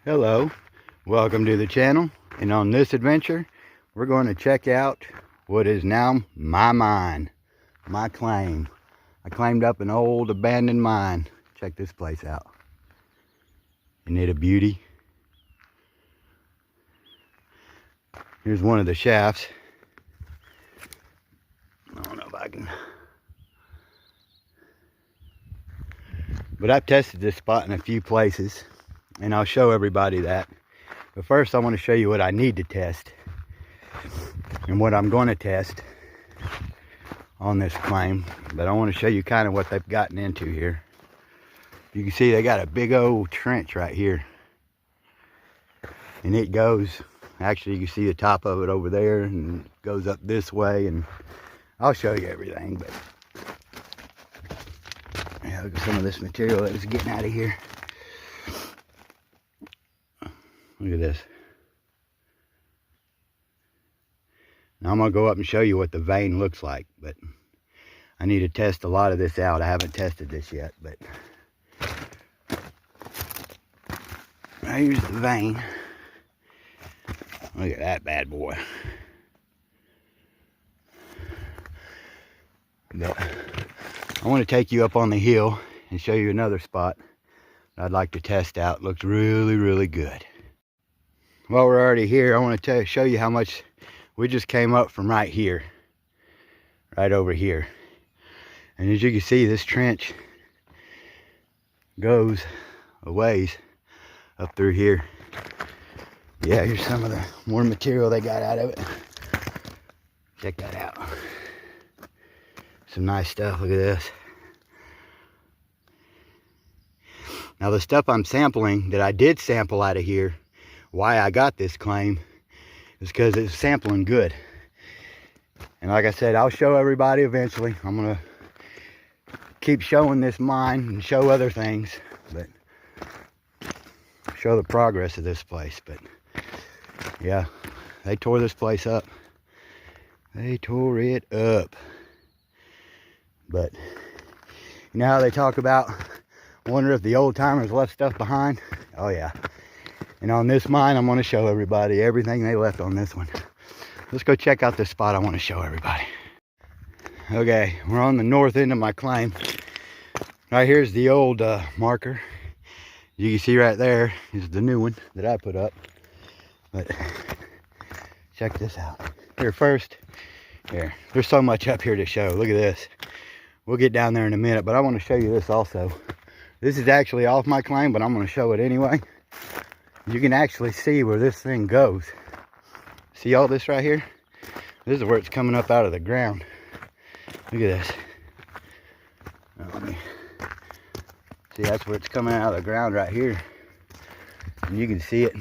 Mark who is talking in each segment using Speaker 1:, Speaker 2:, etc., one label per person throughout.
Speaker 1: Hello, welcome to the channel, and on this adventure we're going to check out what is now my mine, my claim. I claimed up an old abandoned mine. Check this place out. Isn't it a beauty? Here's one of the shafts. I don't know if I can, but I've tested this spot in a few places, and I'll show everybody that. But first I want to show you what I need to test and what I'm going to test on this claim. But I want to show you kind of what they've gotten into here. You can see they got a big old trench right here, and it goes, actually you can see the top of it over there, and it goes up this way, and I'll show you everything. But yeah, look at some of this material that was getting out of here. Look at this. Now I'm going to go up and show you what the vein looks like, but I need to test a lot of this out. I haven't tested this yet, but here's the vein. Look at that bad boy. But I want to take you up on the hill and show you another spot that I'd like to test out. Looks really, really good. While we're already here, I want to show you how much we just came up from right here, right over here. And as you can see, this trench goes a ways up through here. Yeah, here's some of the more material they got out of it. Check that out. Some nice stuff. Look at this. Now the stuff I'm sampling, that I did sample out of here, why I got this claim is because it's sampling good. And like I said, I'll show everybody eventually. I'm gonna keep showing this mine and show other things, but show the progress of this place. But yeah, they tore this place up. They tore it up. But you know how they talk about wonder if the old timers left stuff behind? Oh yeah. And on this mine, I'm going to show everybody everything they left on this one. Let's go check out this spot I want to show everybody. Okay, we're on the north end of my claim. Right here's the old marker. You can see right there is the new one that I put up. But check this out. Here first, here. There's so much up here to show. Look at this. We'll get down there in a minute, but I want to show you this also. This is actually off my claim, but I'm going to show it anyway. You can actually see where this thing goes. See all this right here? This is where it's coming up out of the ground. Look at this. Now, let me see, that's where it's coming out of the ground right here. And you can see it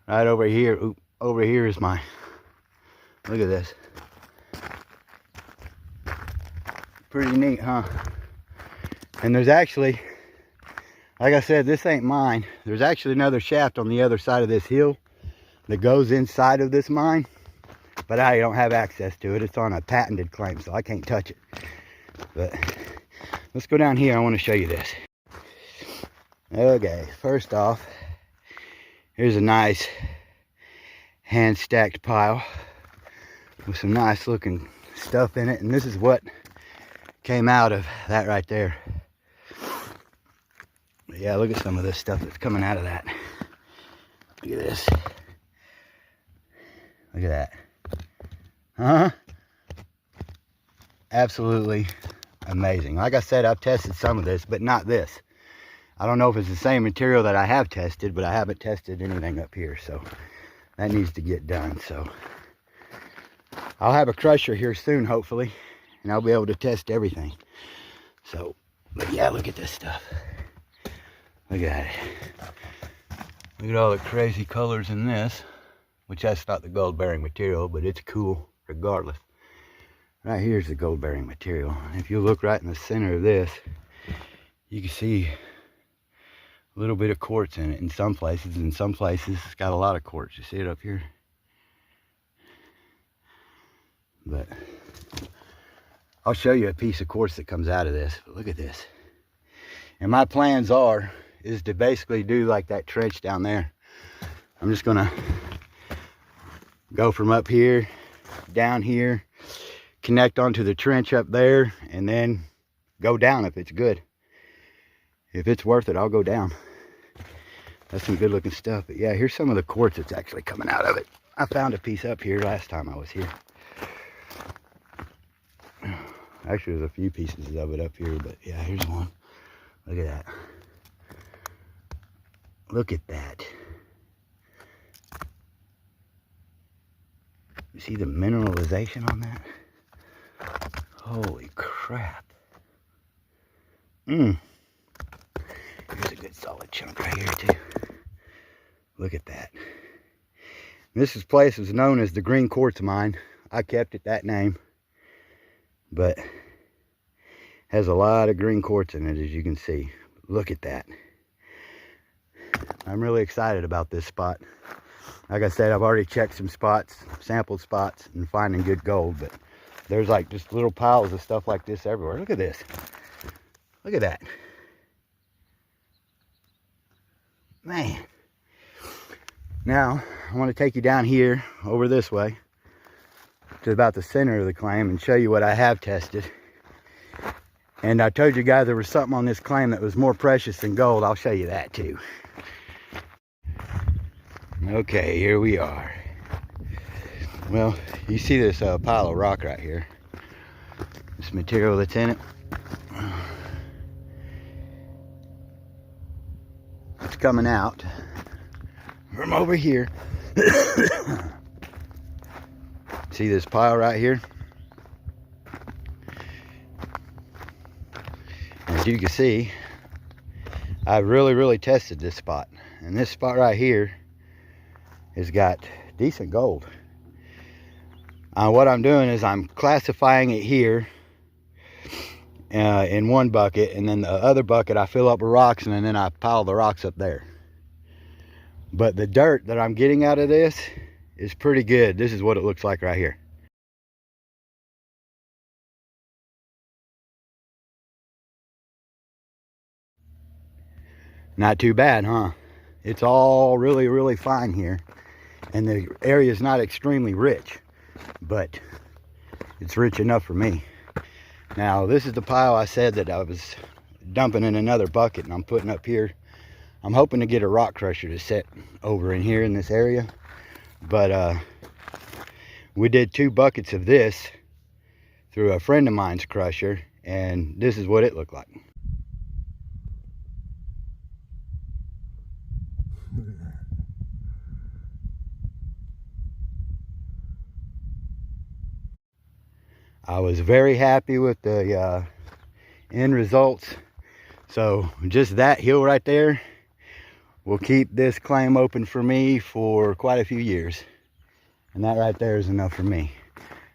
Speaker 1: right over here. Oop, over here is my, look at this. Pretty neat, huh? And there's actually, like I said, this ain't mine. There's actually another shaft on the other side of this hill that goes inside of this mine, but I don't have access to it. It's on a patented claim, so I can't touch it. But let's go down here. I want to show you this. Okay, first off, here's a nice hand stacked pile with some nice looking stuff in it, and this is what came out of that right there. But yeah, look at some of this stuff that's coming out of that. Look at this. Look at that. Huh? Absolutely amazing. Like I said, I've tested some of this, but not this. I don't know if it's the same material that I have tested, but I haven't tested anything up here, so that needs to get done. So I'll have a crusher here soon, hopefully, and I'll be able to test everything. So, but yeah, look at this stuff. Look at it. Look at all the crazy colors in this, which that's not the gold bearing material, but it's cool regardless. Right here's the gold bearing material. If you look right in the center of this, you can see a little bit of quartz in it in some places. In some places it's got a lot of quartz. You see it up here? But I'll show you a piece of quartz that comes out of this. But look at this. And my plans are is to basically do like that trench down there. I'm just gonna go from up here, down here, connect onto the trench up there, and then go down if it's good. If it's worth it, I'll go down. That's some good looking stuff. But yeah, here's some of the quartz that's actually coming out of it. I found a piece up here last time I was here. Actually, there's a few pieces of it up here, but yeah, here's one. Look at that. Look at that. You see the mineralization on that? Holy crap. Here's a good solid chunk right here too. Look at that. This place was known as the Green Quartz Mine. I kept it that name. But has a lot of green quartz in it, as you can see. Look at that. I'm really excited about this spot. Like I said, I've already checked some spots, sampled spots, and finding good gold, but there's like just little piles of stuff like this everywhere. Look at this. Look at that. Man. Now, I want to take you down here, over this way, to about the center of the claim and show you what I have tested. And I told you guys there was something on this claim that was more precious than gold. I'll show you that too. Okay, here we are. Well, you see this pile of rock right here. This material that's in it. It's coming out from over here. See this pile right here? As you can see, I really tested this spot. And this spot right here has got decent gold. What I'm doing is I'm classifying it here in one bucket, and then the other bucket I fill up with rocks, and then I pile the rocks up there. But the dirt that I'm getting out of this is pretty good. This is what it looks like right here. Not too bad, huh? It's all really fine here. And the area is not extremely rich, but it's rich enough for me. Now, this is the pile I said that I was dumping in another bucket and I'm putting up here. I'm hoping to get a rock crusher to set over in here in this area. But we did 2 buckets of this through a friend of mine's crusher, and this is what it looked like. Look at that. I was very happy with the end results. So just that hill right there will keep this claim open for me for quite a few years. And that right there is enough for me.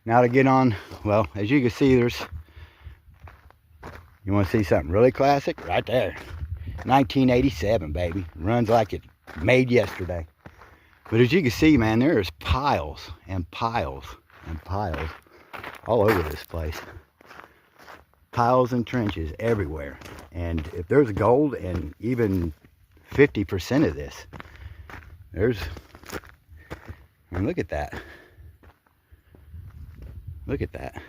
Speaker 1: Now to get on, well, as you can see, you want to see something really classic? Right there. 1987, baby. Runs like it made yesterday. But as you can see, man, there's piles and piles and piles all over this place. Piles and trenches everywhere. And if there's gold and even 50% of this, I mean, look at that. Look at that.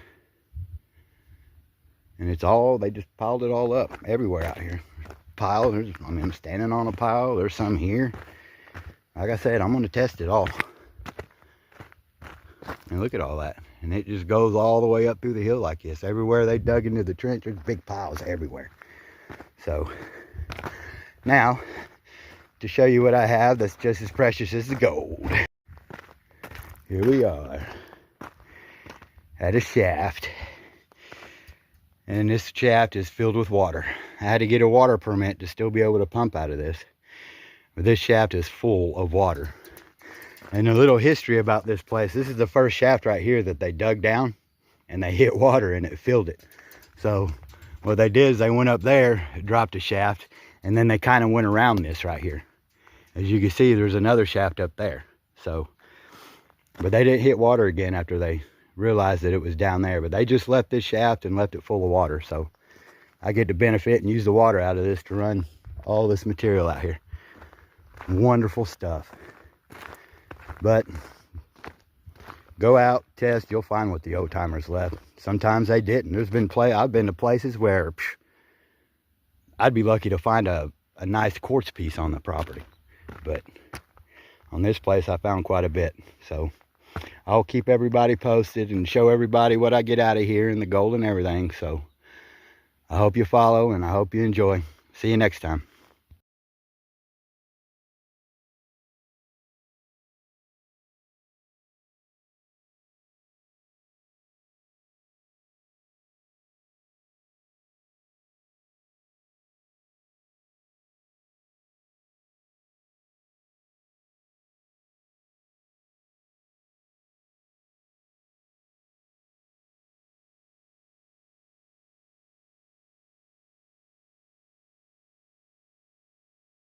Speaker 1: And it's all, they just piled it all up everywhere out here. Pile, I mean, I'm standing on a pile. There's some here. Like I said, I'm going to test it all. And look at all that. And it just goes all the way up through the hill like this. Everywhere they dug into the trench, there's big piles everywhere. So, now, to show you what I have that's just as precious as the gold. Here we are at a shaft. And this shaft is filled with water. I had to get a water permit to still be able to pump out of this. But this shaft is full of water. And a little history about this place. This is the first shaft right here that they dug down. And they hit water and it filled it. So what they did is they went up there, dropped a shaft. And then they kind of went around this right here. As you can see, there's another shaft up there. So, but they didn't hit water again after they realized that it was down there. But they just left this shaft and left it full of water. So I get to benefit and use the water out of this to run all this material out here. Wonderful stuff. But go out, test, you'll find what the old timers left. Sometimes they didn't. I've been to places where I'd be lucky to find a nice quartz piece on the property. But on this place, I found quite a bit. So I'll keep everybody posted and show everybody what I get out of here and the gold and everything. So I hope you follow and I hope you enjoy. See you next time.